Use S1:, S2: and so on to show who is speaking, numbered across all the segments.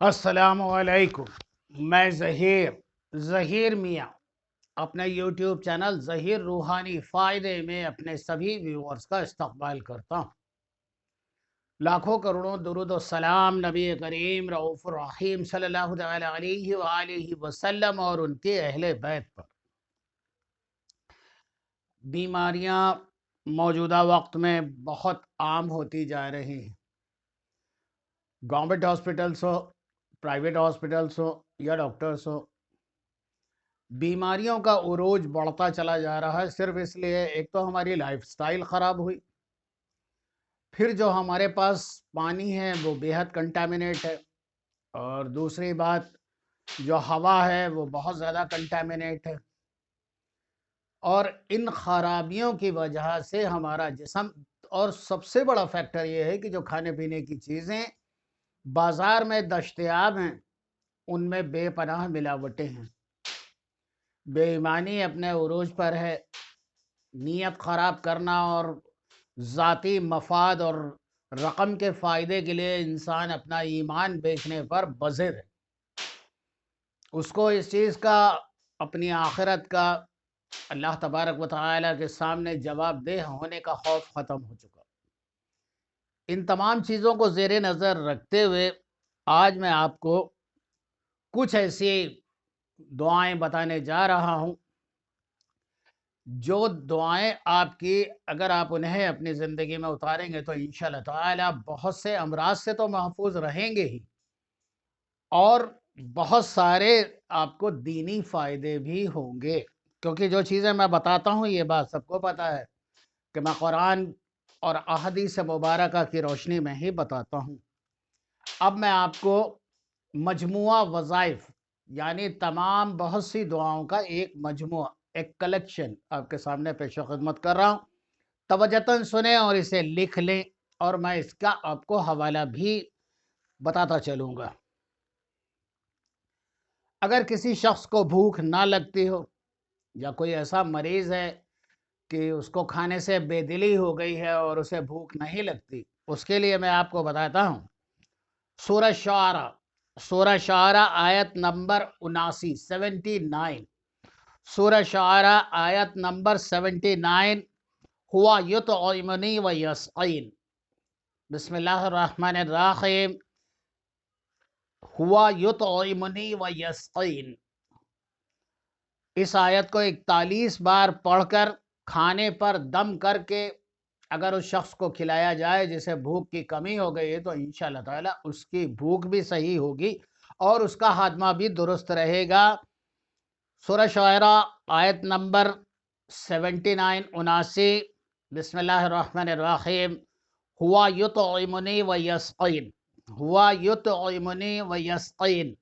S1: السلام علیکم۔ میں ظہیر میاں اپنے یوٹیوب چینل ظہیر روحانی فائدے میں اپنے سبھی ویورز کا استقبال کرتا ہوں۔ لاکھوں کروڑوں درود و سلام نبی کریم رؤوف الرحیم صلی اللہ تعالی علیہ وآلہ وسلم اور ان کے اہل بیت پر۔ بیماریاں موجودہ وقت میں بہت عام ہوتی جا رہی ہیں۔ گورنمنٹ ہاسپٹلس ہو، پرائیویٹ ہاسپٹلس ہو یا ڈاکٹرس ہو، بیماریوں کا عروج بڑھتا چلا جا رہا ہے۔ صرف اس لیے ایک تو ہماری لائف سٹائل خراب ہوئی، پھر جو ہمارے پاس پانی ہے وہ بے حد کنٹامنیٹ ہے، اور دوسری بات جو ہوا ہے وہ بہت زیادہ کنٹامنیٹ ہے، اور ان خرابیوں کی وجہ سے ہمارا جسم، اور سب سے بڑا فیکٹر یہ ہے کہ جو کھانے پینے کی چیزیں بازار میں دستیاب ہیں ان میں بے پناہ ملاوٹیں ہیں، بے ایمانی اپنے عروج پر ہے، نیت خراب کرنا اور ذاتی مفاد اور رقم کے فائدے کے لیے انسان اپنا ایمان بیچنے پر بضر ہے۔ اس کو اس چیز کا، اپنی آخرت کا، اللہ تبارک و تعالیٰ کے سامنے جواب دہ ہونے کا خوف ختم ہو چکا۔ ان تمام چیزوں کو زیر نظر رکھتے ہوئے آج میں آپ کو کچھ ایسی دعائیں بتانے جا رہا ہوں جو دعائیں آپ کی، اگر آپ انہیں اپنی زندگی میں اتاریں گے تو انشاءاللہ تعالی بہت سے امراض سے تو محفوظ رہیں گے ہی، اور بہت سارے آپ کو دینی فائدے بھی ہوں گے، کیونکہ جو چیزیں میں بتاتا ہوں یہ بات سب کو پتہ ہے کہ میں قرآن اور احادیث مبارکہ کی روشنی میں ہی بتاتا ہوں۔ اب میں آپ کو مجموعہ وظائف، یعنی تمام بہت سی دعاؤں کا ایک مجموعہ، ایک کلیکشن آپ کے سامنے پیش خدمت کر رہا ہوں۔ توجہاً سنیں اور اسے لکھ لیں، اور میں اس کا آپ کو حوالہ بھی بتاتا چلوں گا۔ اگر کسی شخص کو بھوک نہ لگتی ہو، یا کوئی ایسا مریض ہے کہ اس کو کھانے سے بے دلی ہو گئی ہے اور اسے بھوک نہیں لگتی، اس کے لیے میں آپ کو بتاتا ہوں سورہ شعراء آیت نمبر 79، سورہ شعراء آیت نمبر 79، ہوا یطعمنی و یسقین۔ بسم اللہ الرحمن الرحیم، ہوا یطعمنی و یسقین۔ اس آیت کو 41 بار پڑھ کر کھانے پر دم کر کے اگر اس شخص کو کھلایا جائے جسے بھوک کی کمی ہو گئی ہے تو انشاءاللہ تعالی اس کی بھوک بھی صحیح ہوگی اور اس کا ہاضمہ بھی درست رہے گا۔ سورہ شعراء آیت نمبر 79، بسم اللہ الرحمن الرحیم، ہوا یطعمنی و یسقین، ہوا یطعمنی و یسقین۔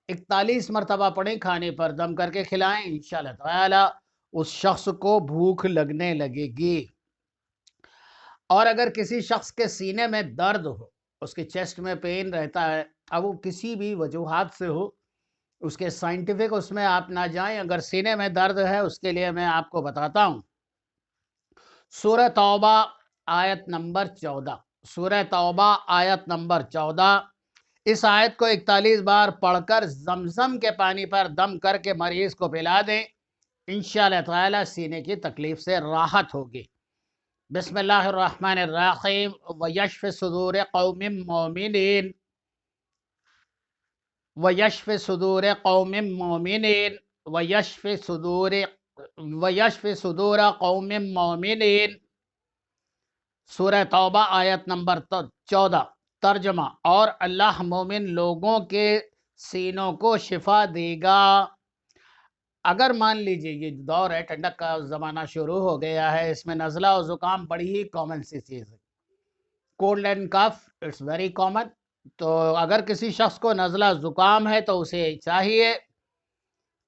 S1: 41 مرتبہ پڑھیں، کھانے پر دم کر کے کھلائیں، انشاءاللہ تعالی اس شخص کو بھوک لگنے لگے گی۔ اور اگر کسی شخص کے سینے میں درد ہو، اس کے چیسٹ میں پین رہتا ہے، اب وہ کسی بھی وجوہات سے ہو، اس کے سائنٹیفک اس میں آپ نہ جائیں، اگر سینے میں درد ہے اس کے لیے میں آپ کو بتاتا ہوں سورہ توبہ آیت نمبر 14، سورہ توبہ آیت نمبر 14۔ اس آیت کو 41 بار پڑھ کر زمزم کے پانی پر دم کر کے مریض کو پلا دیں، انشاءاللہ تعالی سینے کی تکلیف سے راحت ہوگی۔ بسم اللہ الرحمن الرحیم، وَيَشْفِ صُدُورِ قَوْمٍ مُؤْمِنِينَ، وَيَشْفِ صُدُورِ قَوْمٍ مُؤْمِنِينَ، وَيَشْفِ صُدُورَ قَوْمٍ مُؤْمِنِينَ۔ سورہ توبہ آیت نمبر 14، ترجمہ، اور اللہ مومن لوگوں کے سینوں کو شفا دے گا۔ اگر مان لیجئے یہ دور ہے، ٹھنڈک کا زمانہ شروع ہو گیا ہے، اس میں نزلہ اور زکام بڑی ہی کامن سی چیز ہے، cold and cough it's very common. تو اگر کسی شخص کو نزلہ زکام ہے تو اسے چاہیے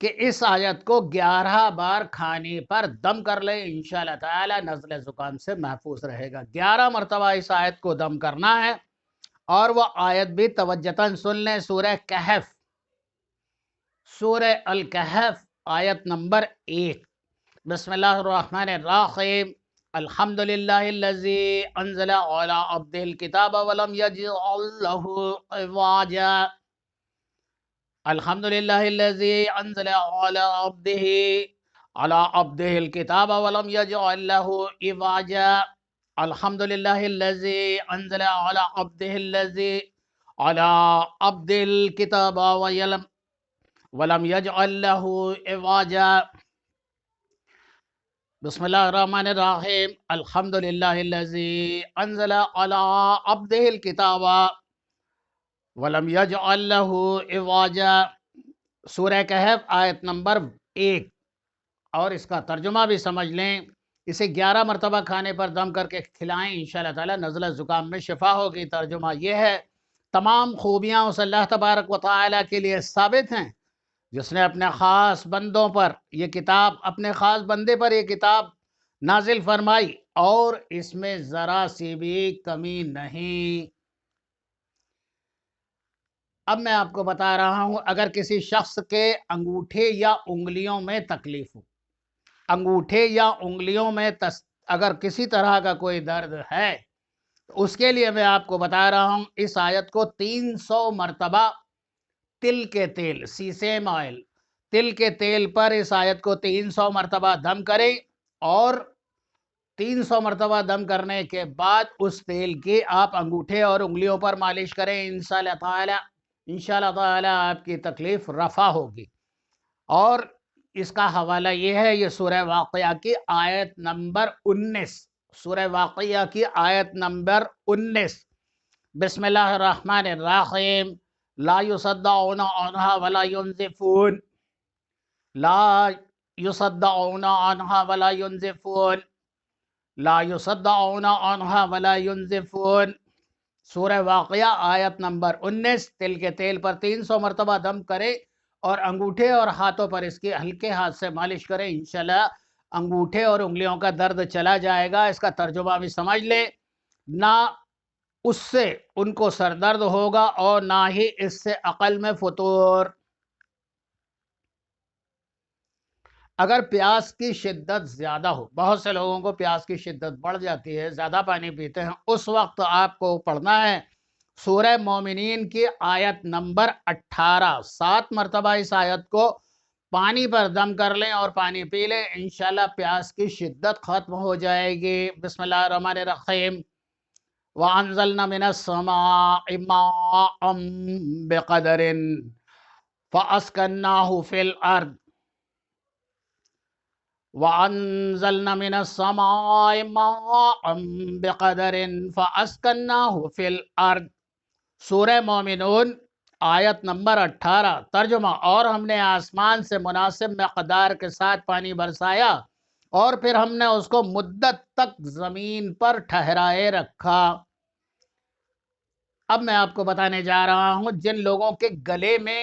S1: کہ اس آیت کو 11 بار کھانے پر دم کر لے، انشاءاللہ تعالی نزلہ زکام سے محفوظ رہے گا۔ 11 مرتبہ اس آیت کو دم کرنا ہے، اور وہ آیت بھی توجہاً سن لیں، سورہ کہف، سورہ الکہف آیت نمبر 1، بسم اللہ الرحمن الرحیم، الحمدللہ الذی انزل علی عبدہ الکتاب ولم یجعل لہ عوجا۔ الحمدللہ الذی انزل علی عبدہ الکتاب ولم یجعل لہ عوجا. الحمدللہ الذی انزل علی عبدہ الکتاب ولم یجعل لہ عوجا. بسم اللہ الرحمن الرحیم. الحمدللہ الذی انزل علی عبدہ الکتاب ولم یجعل لہ عوجا. سورہ کہف آیت نمبر 1. اور اس کا ترجمہ بھی سمجھ لیں. اسے 11 مرتبہ کھانے پر دم کر کے کھلائیں، انشاءاللہ تعالی نزلہ زکام میں شفا ہوگی. ترجمہ یہ ہے: تمام خوبیاں اس اللہ تبارک و تعالی کے لیے ثابت ہیں جس نے اپنے خاص بندوں پر یہ کتاب، اپنے خاص بندے پر یہ کتاب نازل فرمائی، اور اس میں ذرا سی بھی کمی نہیں. اب میں آپ کو بتا رہا ہوں، اگر کسی شخص کے انگوٹھے یا انگلیوں میں تکلیف ہو، انگوٹھے یا انگلیوں میں اگر کسی طرح کا کوئی درد ہے، تو اس کے لیے میں آپ کو بتا رہا ہوں اس آیت کو 300 مرتبہ تل کے تیل، سیسیم آئل، تل کے تیل پر اس آیت کو 300 مرتبہ دم کریں، اور 300 مرتبہ دم کرنے کے بعد اس تیل کی آپ انگوٹھے اور انگلیوں پر مالش کریں. انشاءاللہ تعالی آپ کی تکلیف رفع ہوگی. اور اس کا حوالہ یہ ہے، یہ سورہ واقعہ کی آیت نمبر 19، سورہ واقعہ کی آیت نمبر 19. بسم اللہ الرحمن الرحیم. لا یصدعون عنہا ولا ینزفون، لا یصدعون عنہا ولا ینزفون، لا یصدعون عنہا ولا ینزفون. سورہ واقعہ آیت نمبر 19. تل کے تیل پر 300 مرتبہ دم کرے اور انگوٹھے اور ہاتھوں پر اس کی ہلکے ہاتھ سے مالش کرے، انشاءاللہ انگوٹھے اور انگلیوں کا درد چلا جائے گا. اس کا ترجمہ بھی سمجھ لے. نہ اس سے ان کو سر درد ہوگا اور نہ ہی اس سے عقل میں فطور. اگر پیاس کی شدت زیادہ ہو، بہت سے لوگوں کو پیاس کی شدت بڑھ جاتی ہے، زیادہ پانی پیتے ہیں، اس وقت آپ کو پڑھنا ہے سورہ مومنین کی آیت نمبر 18. 7 مرتبہ اس آیت کو پانی پر دم کر لیں اور پانی پی لیں، انشاءاللہ پیاس کی شدت ختم ہو جائے گی. بسم اللہ الرحمن الرحیم. وَأَنزَلْنَا مِنَ السَّمَاءِ مَاءً بِقَدَرٍ فَأَسْكَنَّاهُ فِي الْأَرْضِ. وَأَنزَلْنَا مِنَ السَّمَاءِ مَاءً بِقَدَرٍ فَأَسْكَنَّاهُ فِي الْأَرْضِ. سورہ مومنون آیت نمبر 18. ترجمہ: اور ہم نے آسمان سے مناسب مقدار کے ساتھ پانی برسایا اور پھر ہم نے اس کو مدت تک زمین پر ٹھہرائے رکھا. اب میں آپ کو بتانے جا رہا ہوں، جن لوگوں کے گلے میں،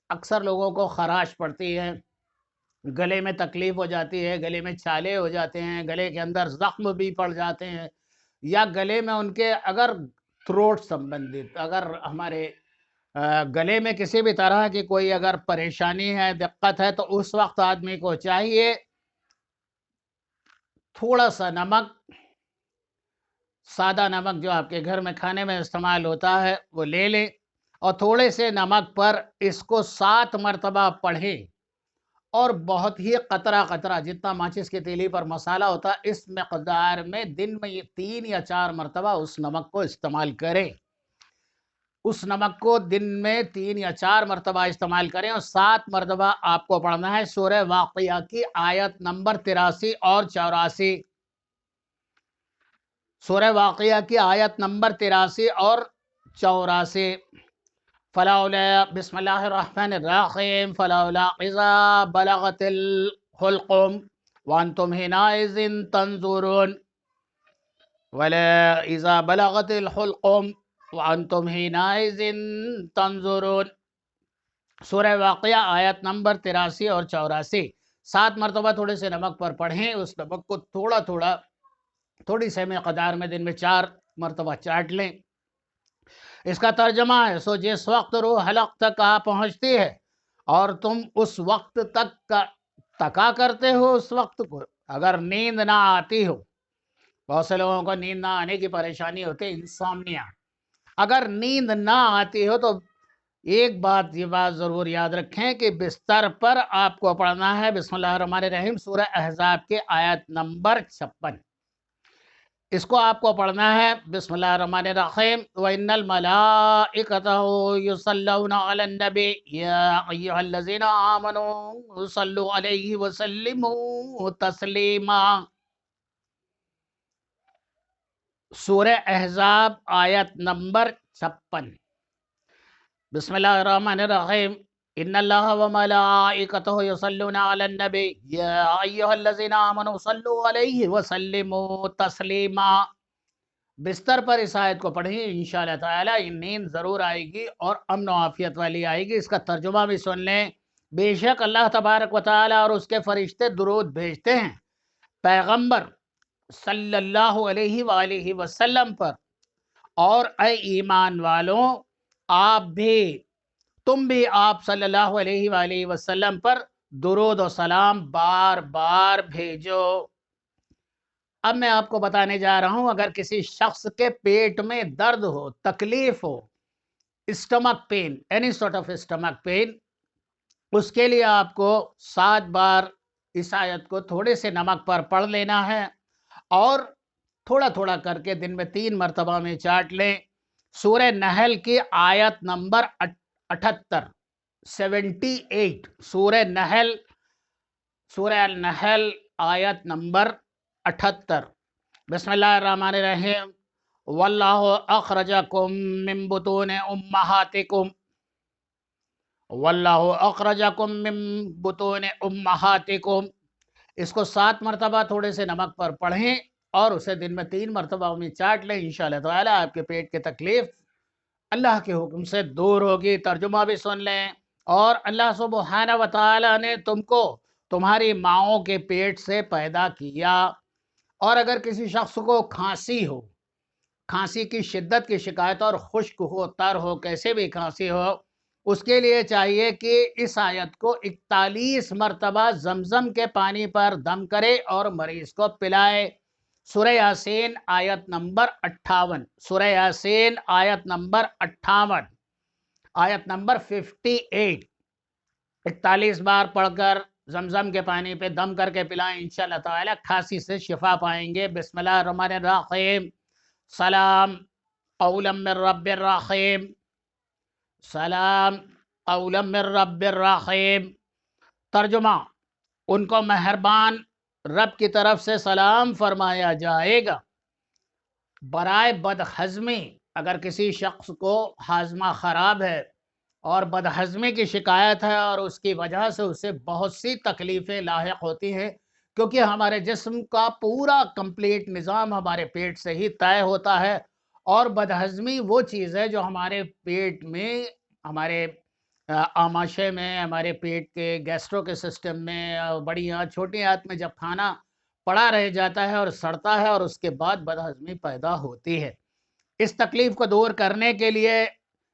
S1: اکثر لوگوں کو خراش پڑتی ہے، گلے میں تکلیف ہو جاتی ہے، گلے میں چھالے ہو جاتے ہیں، گلے کے اندر زخم بھی پڑ جاتے ہیں، یا گلے میں ان کے اگر تھروٹ سمبندھت، اگر ہمارے گلے میں کسی بھی طرح کی کوئی اگر پریشانی ہے، دقت ہے، تو اس وقت آدمی کو چاہیے تھوڑا سا نمک، سادہ نمک جو آپ کے گھر میں کھانے میں استعمال ہوتا ہے وہ لے لیں، اور تھوڑے سے نمک پر اس کو 7 مرتبہ پڑھیں، اور بہت ہی قطرہ قطرہ، جتنا ماچس کی تیلی پر مسالہ ہوتا ہے اس مقدار میں دن میں 3 یا 4 مرتبہ اس نمک کو استعمال کریں. اس نمک کو دن میں 3 یا 4 مرتبہ استعمال کریں، اور 7 مرتبہ آپ کو پڑھنا ہے سورہ واقعہ کی آیت نمبر 83 اور 84. سورہ واقعہ کی آیت نمبر 83 اور 84. فلولا، بسم اللہ الرحمن الرحیم. فلولا اذا بلغت الحلقم وانتم حینئذ تنظرون، ولا اذا بلغت الحلقم وانتم حینئذ تنظرون. سورہ واقعہ آیت نمبر 83 اور 84. 7 مرتبہ تھوڑے سے نمک پر پڑھیں، اس نمک کو تھوڑی سے مقدار میں دن میں 4 مرتبہ چاٹ لیں. اس کا ترجمہ ہے: سو جس وقت روح حلق تک پہنچتی ہے اور تم اس وقت تک تکا کرتے ہو، اس وقت کو اگر نیند نہ آتی ہو، بہت سے لوگوں کو نیند نہ آنے کی پریشانی ہوتی ہے، انسومنیا. اگر نیند نہ آتی ہو تو ایک بات ضرور یاد رکھیں کہ بستر پر آپ کو پڑھنا ہے بسم اللہ الرحمن الرحیم سورہ احزاب کے آیت نمبر 56. اس کو آپ کو پڑھنا ہے بسم اللہ الرحمن الرحیم وَإِنَّ الْمَلَائِكَةَ يُصَلُّونَ عَلَى النَّبِيِّ يَا أَيُّهَا الَّذِينَ آمَنُوا صَلُّوا عَلَيْهِ وَسَلِّمُوا تَسْلِيمًا. سورہ احزاب آیت نمبر 56. بسم اللہ الرحمن الرحیم ان اللہ وملائکتہ یصلون علی النبی یا ایہا الذین آمنوا صلوا علیہ وسلموا تسلیما. بستر پر اس آیت کو پڑھیں انشاءاللہ تعالی نیند ضرور آئے گی اور امن و عافیت والی آئے گی. اس کا ترجمہ بھی سن لیں. بے شک اللہ تبارک و تعالی اور اس کے فرشتے درود بھیجتے ہیں پیغمبر صلی اللہ علیہ وآلہ وسلم پر، اور اے ایمان والوں تم بھی آپ صلی اللہ علیہ وآلہ وسلم پر درود و سلام بار بار بھیجو. اب میں آپ کو بتانے جا رہا ہوں اگر کسی شخص کے پیٹ میں درد ہو، تکلیف ہو، stomach pain, any sort of stomach pain, اس کے لیے آپ کو 7 بار اس آیت کو تھوڑے سے نمک پر پڑھ لینا ہے اور تھوڑا تھوڑا کر کے دن میں 3 مرتبہ میں چاٹ لیں. سورہ نحل کی آیت نمبر 78 78 سورہ النحل آیت نمبر 78. بسم اللہ الرحمن الرحیم واللہ اخرجکم من بطون امہاتکم واللہ اخرجکم من بطون امہاتکم. اس کو 7 مرتبہ تھوڑے سے نمک پر پڑھیں اور اسے دن میں 3 مرتبہ میں چاٹ لیں. انشاءاللہ تعالی آپ کے پیٹ کی تکلیف اللہ کے حکم سے دور ہوگی. ترجمہ بھی سن لیں. اور اللہ سبحانہ و تعالی نے تم کو تمہاری ماؤں کے پیٹ سے پیدا کیا، اور اگر کسی شخص کو کھانسی ہو، کھانسی کی شدت کی شکایت اور خشک ہو، تر ہو، کیسے بھی کھانسی ہو، اس کے لیے چاہیے کہ اس آیت کو 41 مرتبہ زمزم کے پانی پر دم کرے اور مریض کو پلائے. سورہ یاسین آیت نمبر 58 سورہ یاسین آیت نمبر 58 آیت نمبر 58 41 بار پڑھ کر زمزم کے پانی پہ دم کر کے پلائیں. انشاءاللہ تعالی کھانسی سے شفا پائیں گے. بسم اللہ الرحمن الرحیم سلام قولا من رب الرحیم سلام قولا من رب الرحیم. ترجمہ: ان کو مہربان رب کی طرف سے سلام فرمایا جائے گا. برائے بدہضمی، اگر کسی شخص کو ہاضمہ خراب ہے اور بدہضمی کی شکایت ہے اور اس کی وجہ سے اسے بہت سی تکلیفیں لاحق ہوتی ہیں، کیونکہ ہمارے جسم کا پورا کمپلیٹ نظام ہمارے پیٹ سے ہی طے ہوتا ہے، اور بدہضمی وہ چیز ہے جو ہمارے پیٹ میں، ہمارے آماشے میں، ہمارے پیٹ کے گیسٹرو کے سسٹم میں، بڑی آنت چھوٹی آنت میں جب کھانا پڑا رہ جاتا ہے اور سڑتا ہے اور اس کے بعد بدہضمی پیدا ہوتی ہے. اس تکلیف کو دور کرنے کے لیے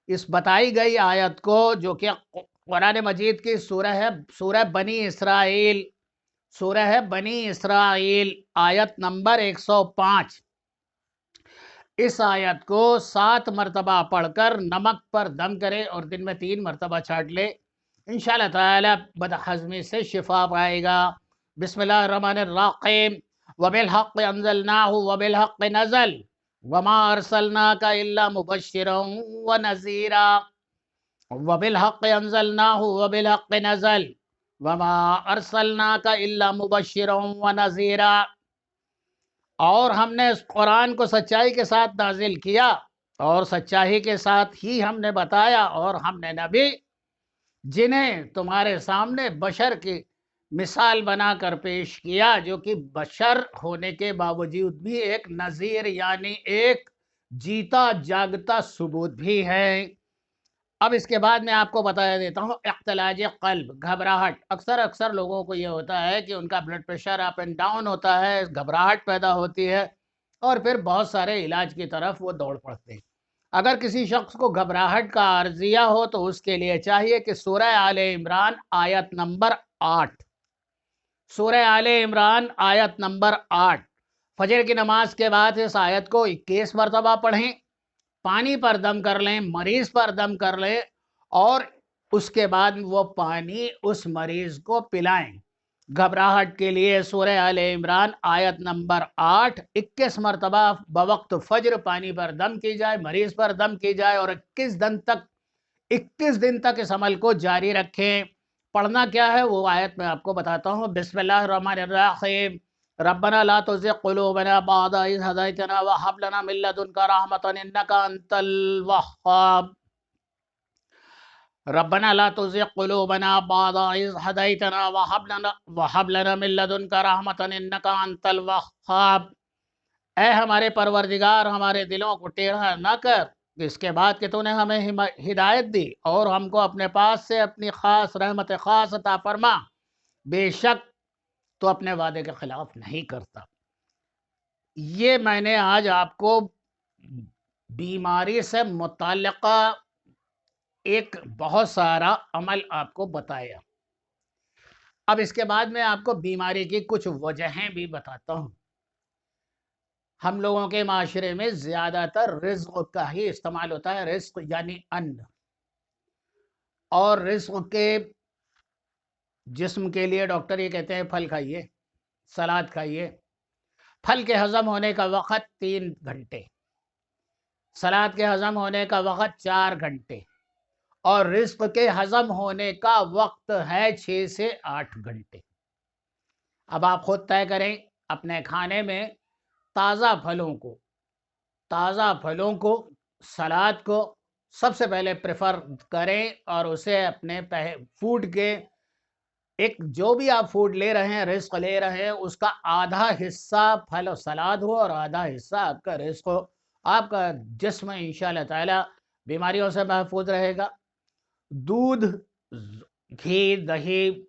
S1: اس بتائی گئی آیت کو، جو کہ قرآن مجید کی سورہ ہے، سورہ بنی اسرائیل، سورہ ہے بنی اسرائیل آیت نمبر 105. اس آیت کو 7 مرتبہ پڑھ کر نمک پر دم کرے اور دن میں 3 مرتبہ چاٹ لے. انشاءاللہ تعالی بدہضمی سے شفا پائے گا. بسم اللہ الرحمن الرحیم وبالحق انزلناہ وبالحق نزل وما ارسلناک الا مبشرا ونذیرا. وبالحق انزلناہ وبالحق نزل وما ارسلناک الا مبشرا ونذیرا. اور ہم نے اس قرآن کو سچائی کے ساتھ نازل کیا اور سچائی کے ساتھ ہی ہم نے بتایا، اور ہم نے نبی جنہیں تمہارے سامنے بشر کی مثال بنا کر پیش کیا، جو کہ بشر ہونے کے باوجود بھی ایک نذیر یعنی ایک جیتا جاگتا ثبوت بھی ہے. اب اس کے بعد میں آپ کو بتا دیتا ہوں اختلاج قلب، گھبراہٹ. اکثر لوگوں کو یہ ہوتا ہے کہ ان کا blood pressure up and down ہوتا ہے، گھبراہٹ پیدا ہوتی ہے اور پھر بہت سارے علاج کی طرف وہ دوڑ پڑتے ہیں. اگر کسی شخص کو گھبراہٹ کا عارضیہ ہو تو اس کے لیے چاہیے کہ سورہ آل عمران آیت نمبر 8 سورہ آل عمران آیت نمبر 8 فجر کی نماز کے بعد اس آیت کو 21 مرتبہ پڑھیں، پانی پر دم کر لیں، مریض پر دم کر لیں اور اس کے بعد وہ پانی اس مریض کو پلائیں۔ گھبراہٹ کے لیے سورہ آل عمران آیت نمبر 8 21 مرتبہ بوقت فجر پانی پر دم کی جائے، مریض پر دم کی جائے، اور 21 دن تک اس عمل کو جاری رکھیں۔ پڑھنا کیا ہے وہ آیت میں آپ کو بتاتا ہوں۔ بسم اللہ الرحمن الرحیم۔ ربنا لا تزغ قلوبنا بعد إذ هديتنا وهب لنا من لدنك رحمة إنك أنت الوهاب۔ ربنا لا تزغ قلوبنا بعد إذ هديتنا وهب لنا من لدنك رحمة إنك أنت الوهاب۔ اے ہمارے پروردگار، ہمارے دلوں کو ٹیڑھا نہ کر اس کے بعد کہ تو نے ہمیں ہدایت دی، اور ہم کو اپنے پاس سے اپنی خاص رحمت خاص عطا فرما۔ بے شک تو اپنے وعدے کے خلاف نہیں کرتا۔ یہ میں نے آج آپ کو بیماری سے متعلقہ ایک بہت سارا عمل آپ کو بتایا۔ اب اس کے بعد میں آپ کو بیماری کی کچھ وجہیں بھی بتاتا ہوں۔ ہم لوگوں کے معاشرے میں زیادہ تر رزق کا ہی استعمال ہوتا ہے، رزق یعنی ان، اور رزق کے جسم کے لیے ڈاکٹر یہ کہتے ہیں پھل کھائیے، سلاد کھائیے۔ پھل کے ہضم ہونے کا وقت 3 گھنٹے، سلاد کے ہضم ہونے کا وقت 4 گھنٹے، اور رزق کے ہضم ہونے کا وقت ہے 6 سے 8 گھنٹے۔ اب آپ خود طے کریں اپنے کھانے میں تازہ پھلوں کو، سلاد کو سب سے پہلے پریفر کریں، اور اسے اپنے فوڈ کے ایک جو بھی آپ فوڈ لے رہے ہیں، رزق لے رہے ہیں، اس کا آدھا حصہ پھل و سلاد ہو اور آدھا حصہ آپ کا رزق ہو۔ آپ کا جسم انشاءاللہ تعالی بیماریوں سے محفوظ رہے گا۔ دودھ، گھی، دہی،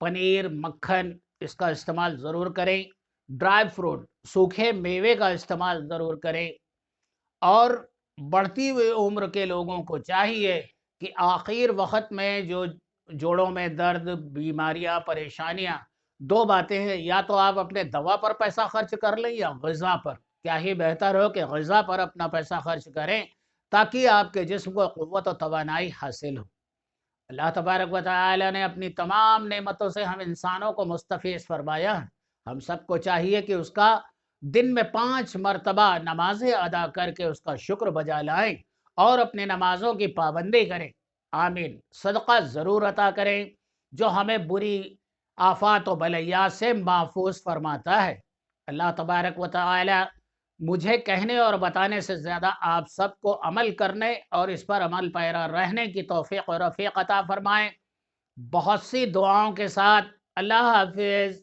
S1: پنیر، مکھن اس کا استعمال ضرور کریں۔ ڈرائی فروٹ، سوکھے میوے کا استعمال ضرور کریں۔ اور بڑھتی ہوئی عمر کے لوگوں کو چاہیے کہ آخر وقت میں جو جوڑوں میں درد، بیماریاں، پریشانیاں، 2 باتیں ہیں، یا تو آپ اپنے دوا پر پیسہ خرچ کر لیں یا غذا پر۔ کیا ہی بہتر ہو کہ غذا پر اپنا پیسہ خرچ کریں تاکہ آپ کے جسم کو قوت و توانائی حاصل ہو۔ اللہ تبارک و تعالی نے اپنی تمام نعمتوں سے ہم انسانوں کو مستفیض فرمایا ہے۔ ہم سب کو چاہیے کہ اس کا دن میں 5 مرتبہ نمازیں ادا کر کے اس کا شکر بجا لائیں اور اپنے نمازوں کی پابندی کریں۔ آمین۔ صدقہ ضرور عطا کریں جو ہمیں بری آفات و بلیات سے محفوظ فرماتا ہے۔ اللہ تبارک و تعالی مجھے کہنے اور بتانے سے زیادہ آپ سب کو عمل کرنے اور اس پر عمل پیرا رہنے کی توفیق و رفیق عطا فرمائیں۔ بہت سی دعاؤں کے ساتھ اللہ حافظ۔